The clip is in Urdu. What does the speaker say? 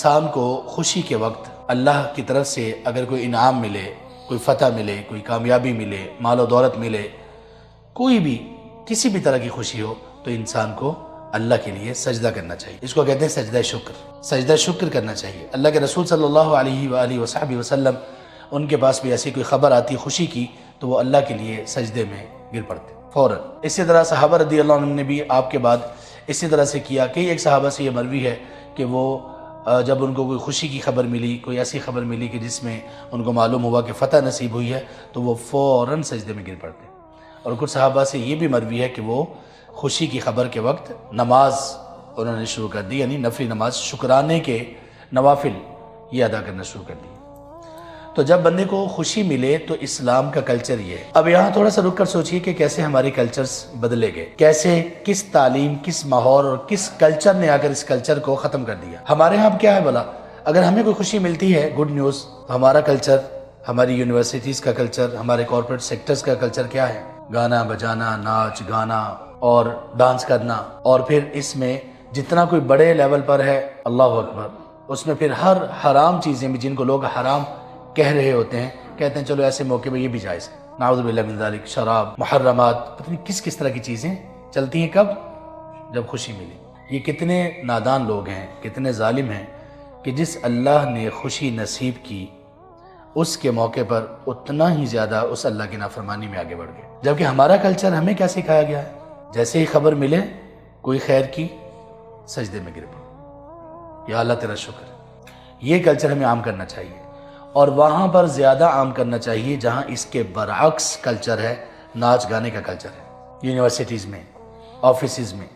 انسان کو خوشی کے وقت اللہ کی طرف سے اگر کوئی انعام ملے، کوئی فتح ملے، کوئی کامیابی ملے، مال و دولت ملے، کوئی بھی کسی بھی طرح کی خوشی ہو، تو انسان کو اللہ کے لیے سجدہ کرنا چاہیے۔ اس کو کہتے ہیں سجدہ شکر، سجدہ شکر کرنا چاہیے۔ اللہ کے رسول صلی اللہ علیہ وآلہ وصحبہ وسلم، ان کے پاس بھی ایسی کوئی خبر آتی خوشی کی تو وہ اللہ کے لیے سجدے میں گر پڑتے فوراً۔ اسی طرح صحابہ رضی اللہ عنہ نے بھی آپ کے بعد اسی طرح سے کیا۔ کئی ایک صحابہ سے یہ مروی ہے کہ وہ جب ان کو کوئی خوشی کی خبر ملی، کوئی ایسی خبر ملی کہ جس میں ان کو معلوم ہوا کہ فتح نصیب ہوئی ہے، تو وہ فوراً سجدے میں گر پڑتے۔ اور کچھ صحابہ سے یہ بھی مروی ہے کہ وہ خوشی کی خبر کے وقت نماز انہوں نے شروع کر دی، یعنی نفلی نماز، شکرانے کے نوافل یہ ادا کرنا شروع کر دی۔ تو جب بندے کو خوشی ملے تو اسلام کا کلچر یہ ہے۔ اب یہاں تھوڑا سا رک کر سوچئے کہ کیسے ہمارے کلچرز بدلے گئے، کیسے، کس تعلیم، کس ماحول اور کس کلچر نے آ کر اس کلچر کو ختم کر دیا۔ ہمارے ہاں اب کیا ہے بھلا، اگر ہمیں کوئی خوشی ملتی ہے، گڈ نیوز، تو ہمارا کلچر، ہماری یونیورسٹیز کا کلچر، ہمارے کارپوریٹ سیکٹرز کا کلچر کیا ہے؟ گانا بجانا، ناچ گانا اور ڈانس کرنا، اور پھر اس میں جتنا کوئی بڑے لیول پر ہے، اللہ اکبر، اس میں پھر ہر حرام چیزیں بھی جن کو لوگ حرام کہہ رہے ہوتے ہیں، کہتے ہیں چلو ایسے موقع میں یہ بھی جائز ہے، نعوذ باللہ من ذالک، شراب، محرمات، پتہ نہیں کس طرح کی چیزیں چلتی ہیں۔ کب؟ جب خوشی ملی۔ یہ کتنے نادان لوگ ہیں، کتنے ظالم ہیں کہ جس اللہ نے خوشی نصیب کی اس کے موقع پر اتنا ہی زیادہ اس اللہ کی نافرمانی میں آگے بڑھ گئے۔ جبکہ ہمارا کلچر ہمیں کیا سکھایا گیا ہے؟ جیسے ہی خبر ملے کوئی خیر کی، سجدے میں گر پڑو، یا اللہ تیرا شکر۔ یہ کلچر ہمیں عام کرنا چاہیے، اور وہاں پر زیادہ عام کرنا چاہیے جہاں اس کے برعکس کلچر ہے، ناچ گانے کا کلچر ہے، یونیورسٹیز میں، آفیسز میں۔